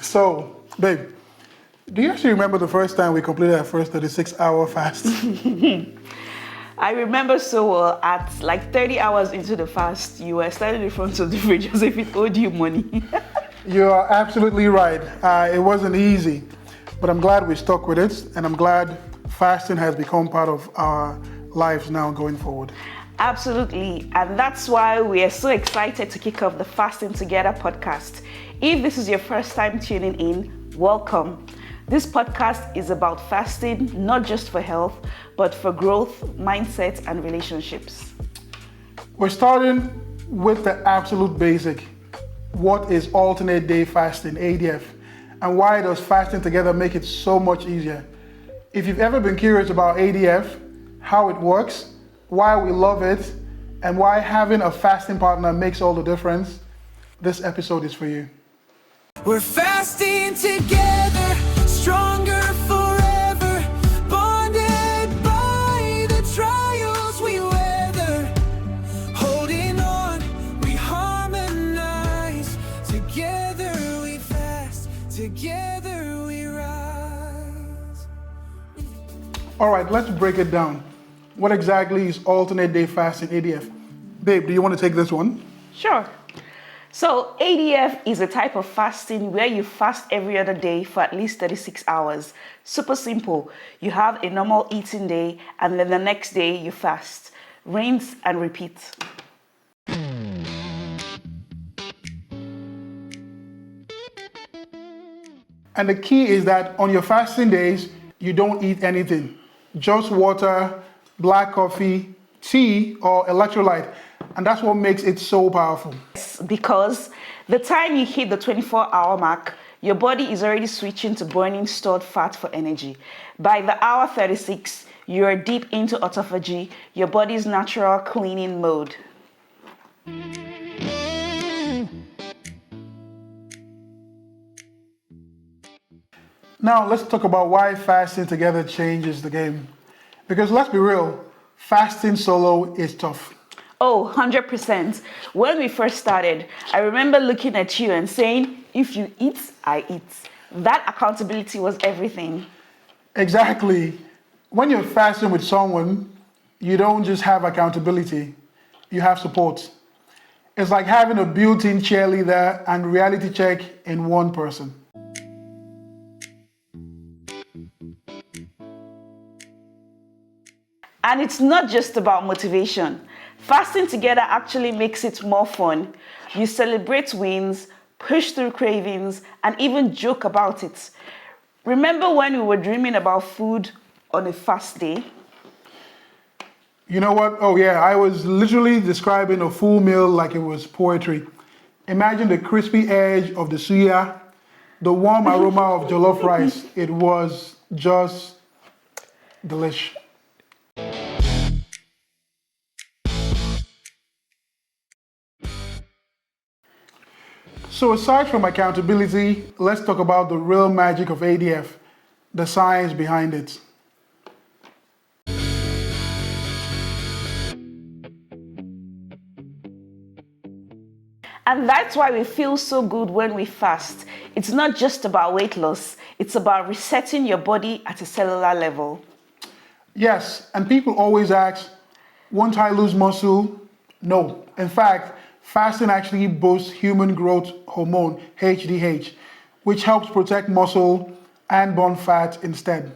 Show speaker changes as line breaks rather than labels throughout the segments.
So, babe, do you actually remember the first time we completed our first 36-hour fast?
I remember so well. At like 30 hours into the fast, you were standing in front of the fridge as if it owed you money.
You are absolutely right. It wasn't easy, but I'm glad we stuck with it, and I'm glad fasting has become part of our lives now going forward.
Absolutely, and that's why we are so excited to kick off the Fasting Together podcast. If this is your first time tuning in, welcome. This podcast is about fasting, not just for health, but for growth, mindset, and relationships.
We're starting with the absolute basic. What is alternate day fasting, ADF, and why does fasting together make it so much easier? If you've ever been curious about ADF, how it works, why we love it, and why having a fasting partner makes all the difference, this episode is for you.
We're fasting together, stronger forever, bonded by the trials we weather. Holding on, we harmonize. Together we fast, together we rise.
All right, let's break it down. What exactly is alternate day fasting, ADF? Babe, do you want to take this one?
Sure. So ADF is a type of fasting where you fast every other day for at least 36 hours. Super simple. You have a normal eating day and then the next day you fast. Rinse and repeat.
And the key is that on your fasting days, you don't eat anything. Just water, black coffee, tea, or electrolyte. And that's what makes it so powerful.
Because the time you hit the 24-hour mark, your body is already switching to burning stored fat for energy. By the hour 36, you're deep into autophagy, your body's natural cleaning mode.
Now let's talk about why fasting together changes the game. Because let's be real, fasting solo is tough.
Oh, 100%. When we first started, I remember looking at you and saying, if you eat, I eat. That accountability was everything.
Exactly. When you're fasting with someone, you don't just have accountability, you have support. It's like having a built-in cheerleader and reality check in one person.
And it's not just about motivation. Fasting together actually makes it more fun. You celebrate wins, push through cravings, and even joke about it. Remember when we were dreaming about food on a fast day?
You know what? Oh yeah, I was literally describing a full meal like it was poetry. Imagine the crispy edge of the suya, the warm aroma of jollof rice. It was just delish. So aside from accountability, let's talk about the real magic of ADF, the science behind it.
And that's why we feel so good when we fast. It's not just about weight loss, it's about resetting your body at a cellular level.
Yes, and people always ask, won't I lose muscle? No. In fact, fasting actually boosts human growth hormone, HGH, which helps protect muscle and burn fat instead.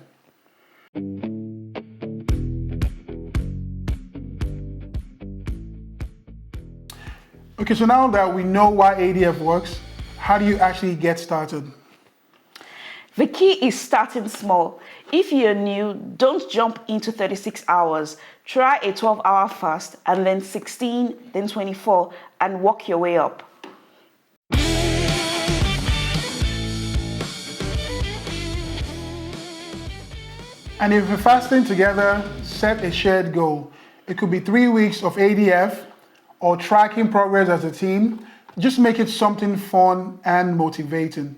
Okay, so now that we know why ADF works, how do you actually get started?
The key is starting small. If you're new, don't jump into 36 hours. Try a 12-hour fast and then 16, then 24, and work your way up.
And if you're fasting together, set a shared goal. It could be 3 weeks of ADF or tracking progress as a team. Just make it something fun and motivating.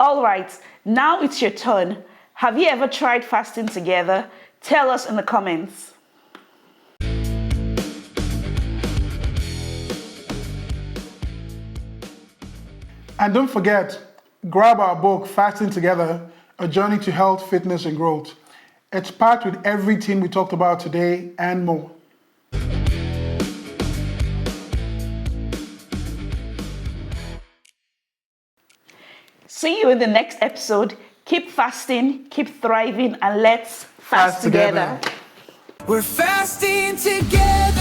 All right, now it's your turn. Have you ever tried fasting together? Tell us in the comments.
And don't forget, grab our book, Fasting Together, A Journey to Health, Fitness, and Growth. It's packed with everything we talked about today and more.
See you in the next episode. Keep fasting, keep thriving, and let's fast together.
We're fasting together.